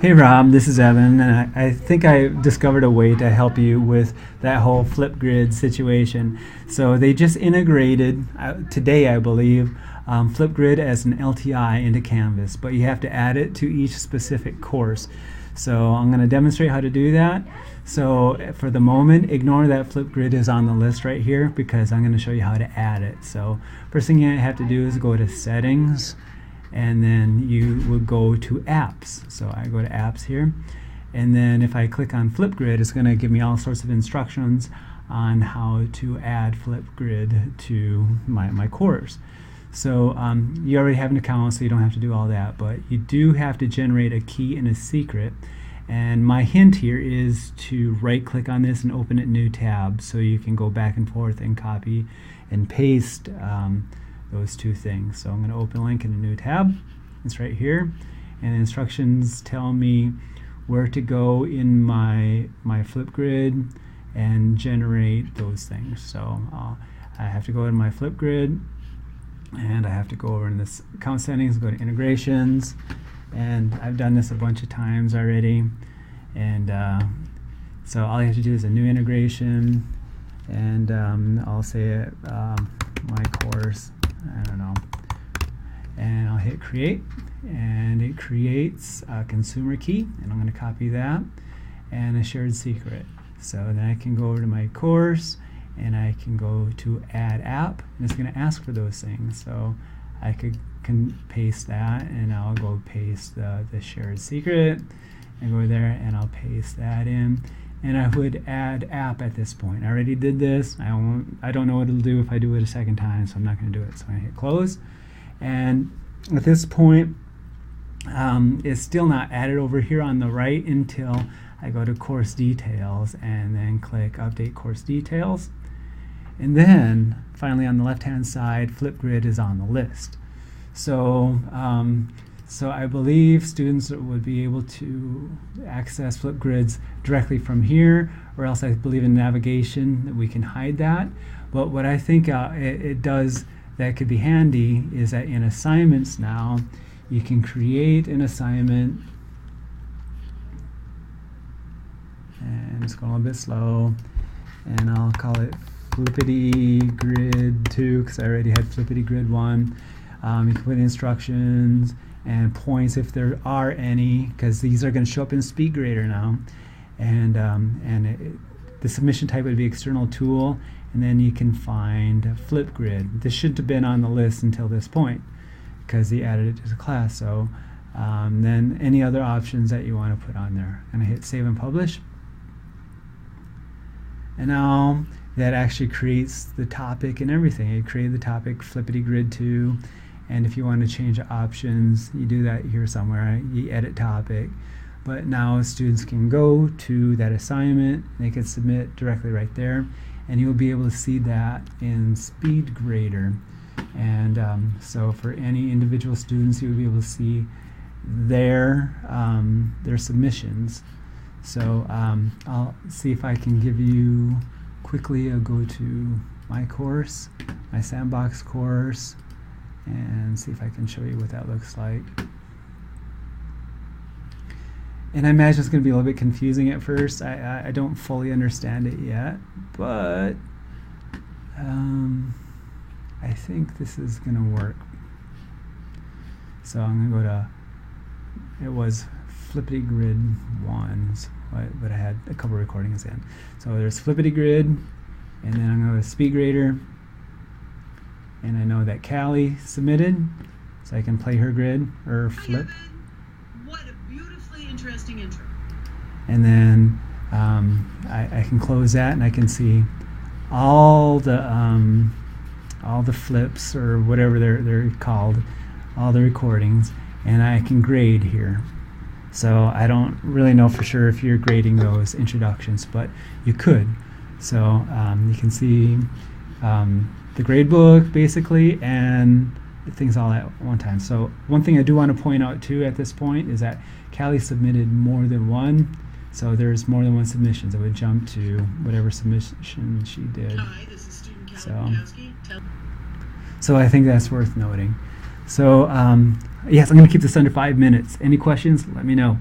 Hey Rob, this is Evan, and I think I discovered a way to help you with that whole FlipGrid situation. So they just integrated today, I believe, FlipGrid as an LTI into Canvas, but you have to add it to each specific course. So I'm going to demonstrate how to do that. So for the moment, ignore that FlipGrid is on the list right here because I'm going to show you how to add it. So first thing you have to do is go to Settings, and then you will go to Apps. So I go to Apps here, and then if I click on FlipGrid, it's going to give me all sorts of instructions on how to add FlipGrid to my course. So you already have an account, so you don't have to do all that, but you do have to generate a key and a secret. And my hint here is to right click on this and open it new tab, so you can go back and forth and copy and paste those two things. So I'm going to open a link in a new tab. It's right here, and the instructions tell me where to go in my FlipGrid and generate those things. So I have to go to my FlipGrid, and I have to go over in this account settings, go to integrations, and I've done this a bunch of times already. And so all I have to do is a new integration, and I'll say it, my course, I don't know, and I'll hit create, and it creates a consumer key, and I'm going to copy that, and a shared secret. So then I can go over to my course, and I can go to add app, and it's going to ask for those things. So I can paste that, and I'll go paste the shared secret, and go there, and I'll paste that in. And I would add app at this point. I already did this. I don't know what it'll do if I do it a second time, so I'm not going to do it. So I hit close, and at this point, it's still not added over here on the right until I go to course details and then click update course details. And then finally on the left hand side, FlipGrid is on the list. So so I believe students would be able to access FlipGrids directly from here, or else I believe in navigation that we can hide that. But what I think it does that could be handy is that in assignments now, you can create an assignment, and it's going a little bit slow, and I'll call it FlipGrid 2 because I already had FlipGrid 1. You can put instructions and points if there are any, because these are going to show up in SpeedGrader now. And the submission type would be external tool, and then you can find FlipGrid. This shouldn't have been on the list until this point because he added it to the class. So then any other options that you want to put on there. And I hit save and publish. And now that actually creates the topic and everything. It created the topic FlipGrid 2. And if you want to change the options, you do that here somewhere. You edit topic. But now students can go to that assignment. They can submit directly right there. And you'll be able to see that in SpeedGrader. And so for any individual students, you'll be able to see their submissions. So I'll see if I can give you quickly. I'll go to my course, my sandbox course, and see if I can show you what that looks like. And I imagine it's going to be a little bit confusing at first. I don't fully understand it yet, but I think this is going to work. So I'm going to go to, it was FlipGrid 1, but I had a couple recordings in. So there's FlipGrid, and then I'm going to go to SpeedGrader, and I know that Callie submitted, so I can play her grid, or flip. What a beautifully interesting intro. And then I can close that, and I can see all the flips, or whatever they're called, all the recordings, and I can grade here. So I don't really know for sure if you're grading those introductions, but you could. So you can see the grade book basically, and things all at one time. So one thing I do want to point out too at this point is that Callie submitted more than one. So there's more than one submission. So it would jump to whatever submission she did. Hi, this is student Callie Bukowski. So I think that's worth noting. So yes, I'm going to keep this under 5 minutes. Any questions? Let me know.